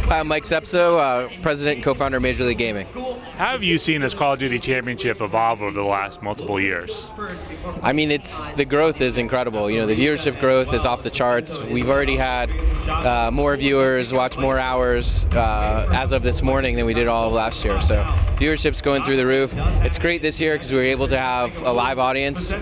Hi, I'm Mike Sepso, President and co-founder of Major League Gaming. How have you seen this Call of Duty Championship evolve over the last multiple years? I mean, the growth is incredible. You know, the viewership growth is off the charts. We've already had more viewers watch more hours as of this morning than we did all of last year. So viewership's going through the roof. It's great this year because we were able to have a live audience.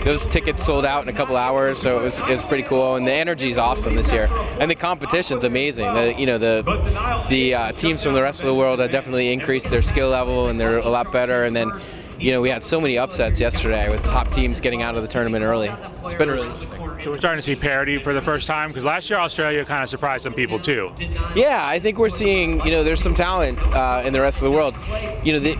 Those tickets sold out in a couple hours, so it was pretty cool. And the energy is awesome this year, and the competition's amazing. The teams from the rest of the world have definitely increased their skill level, and they're a lot better. And then, you know, we had so many upsets yesterday with top teams getting out of the tournament early. It's been really interesting. So we're starting to see parity for the first time, because last year Australia kind of surprised some people too. Yeah, I think we're seeing, there's some talent in the rest of the world.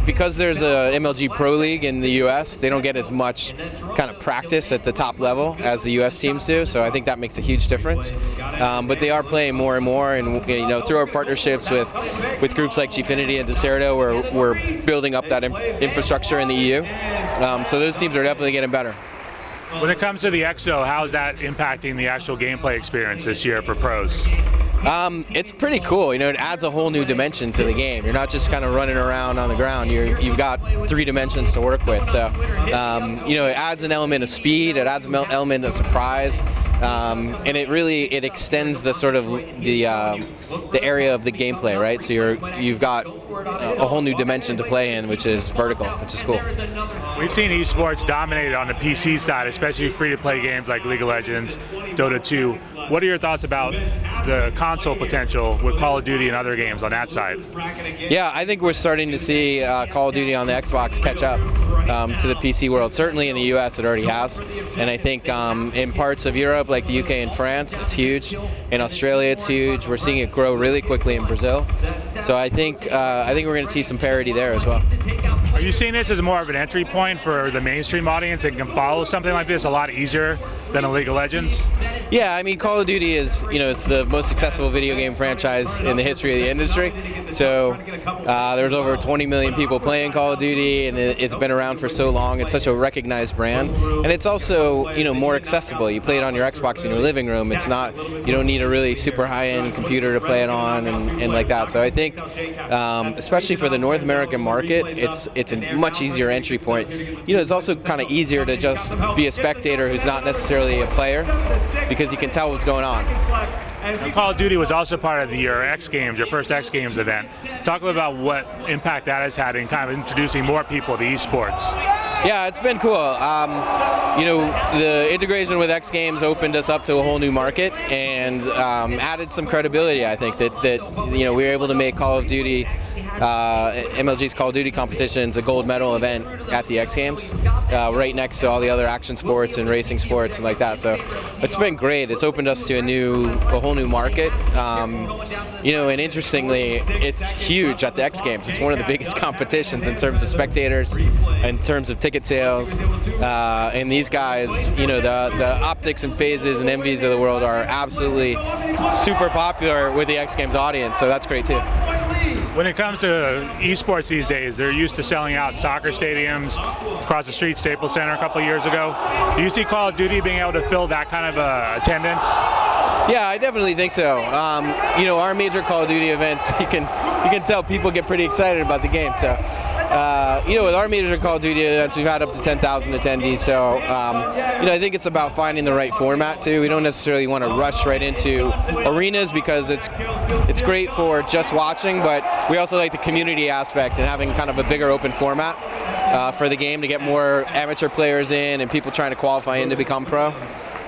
Because there's a MLG Pro League in the U.S., they don't get as much kind of practice at the top level as the U.S. teams do. So I think that makes a huge difference. But they are playing more and more, and through our partnerships with groups like Gfinity and Decerto, we're building up that infrastructure in the EU. So those teams are definitely getting better. When it comes to the EXO, how is that impacting the actual gameplay experience this year for pros? It's pretty cool. It adds a whole new dimension to the game. You're not just kind of running around on the ground. You've got 3 dimensions to work with. So, it adds an element of speed. It adds an element of surprise, and it extends the sort of the area of the gameplay, right? So you've got a whole new dimension to play in, which is vertical, which is cool. We've seen esports dominated on the PC side, especially free-to-play games like League of Legends, Dota 2. What are your thoughts about the console potential with Call of Duty and other games on that side? Yeah, I think we're starting to see Call of Duty on the Xbox catch up to the PC world. Certainly in the US it already has, and I think in parts of Europe like the UK and France it's huge. In Australia it's huge. We're seeing it grow really quickly in Brazil. So I think we're going to see some parity there as well. Are you seeing this as more of an entry point for the mainstream audience that can follow something like this a lot easier than a League of Legends? Yeah, I mean, Call of Duty is, it's the most successful video game franchise in the history of the industry. So there's over 20 million people playing Call of Duty, and it's been around for so long. It's such a recognized brand, and it's also, more accessible. You play it on your Xbox in your living room. It's not, you don't need a really super high-end computer to play it on and like that. So I think, especially for the North American market, it's a much easier entry point. It's also kind of easier to just be a spectator who's not necessarily a player, because you can tell what's going on. Call of Duty was also part of your X Games, your first X Games event. Talk about what impact that has had in kind of introducing more people to esports. Yeah, it's been cool. The integration with X Games opened us up to a whole new market and added some credibility. I think that we were able to make Call of Duty, MLG's Call of Duty competitions, a gold medal event at the X Games, right next to all the other action sports and racing sports and like that. So it's been great. It's opened us to a whole new market. And interestingly, it's huge at the X Games. It's one of the biggest competitions in terms of spectators, in terms of ticket sales, and these guys, the optics and phases and envies of the world are absolutely super popular with the X Games audience, so that's great too. When it comes to esports these days, they're used to selling out soccer stadiums across the street, Staples Center a couple of years ago. Do you see Call of Duty being able to fill that kind of attendance? Yeah, I definitely think so. Our major Call of Duty events, you can tell people get pretty excited about the game. So, with our major Call of Duty events, we've had up to 10,000 attendees. So, I think it's about finding the right format too. We don't necessarily want to rush right into arenas because it's great for just watching, but we also like the community aspect and having kind of a bigger open format for the game to get more amateur players in and people trying to qualify in to become pro.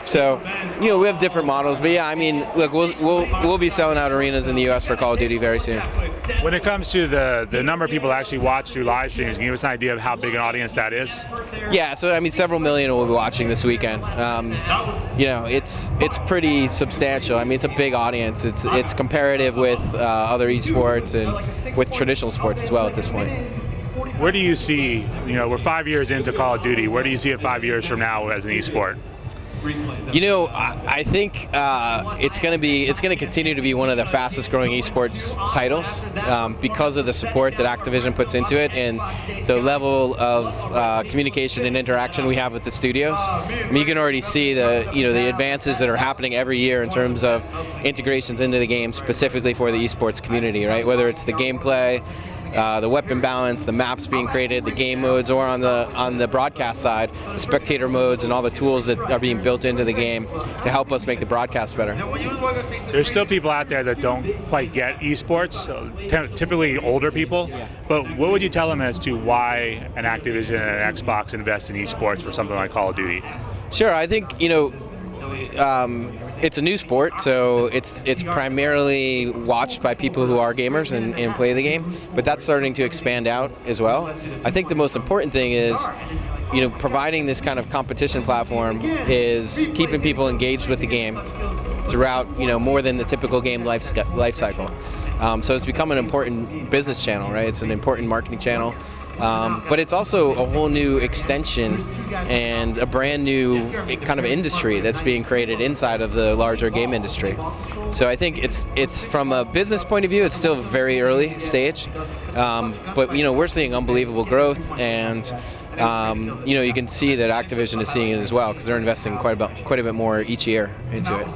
So, we have different models, but yeah, I mean, look, we'll be selling out arenas in the U.S. for Call of Duty very soon. When it comes to the number of people that actually watch through live streams, can you give us an idea of how big an audience that is? Yeah, so I mean, several million will be watching this weekend. It's pretty substantial. I mean, it's a big audience. It's comparative with other esports and with traditional sports as well at this point. Where do you see, we're 5 years into Call of Duty, where do you see it 5 years from now as an esport? You know, I think it's going to continue to be one of the fastest growing esports titles because of the support that Activision puts into it and the level of communication and interaction we have with the studios. I mean, you can already see the advances that are happening every year in terms of integrations into the game specifically for the esports community, right? Whether it's the gameplay, the weapon balance, the maps being created, the game modes, or on the broadcast side, the spectator modes and all the tools that are being built into the game to help us make the broadcast better. There's still people out there that don't quite get esports, so typically older people, but what would you tell them as to why an Activision and an Xbox invest in esports for something like Call of Duty? Sure, I think, it's a new sport, so it's primarily watched by people who are gamers and play the game, but that's starting to expand out as well. I think the most important thing is, providing this kind of competition platform is keeping people engaged with the game throughout, more than the typical game life cycle. So it's become an important business channel, right? It's an important marketing channel. But it's also a whole new extension and a brand new kind of industry that's being created inside of the larger game industry. So I think it's from a business point of view, it's still very early stage, but we're seeing unbelievable growth, and you can see that Activision is seeing it as well because they're investing quite a bit more each year into it.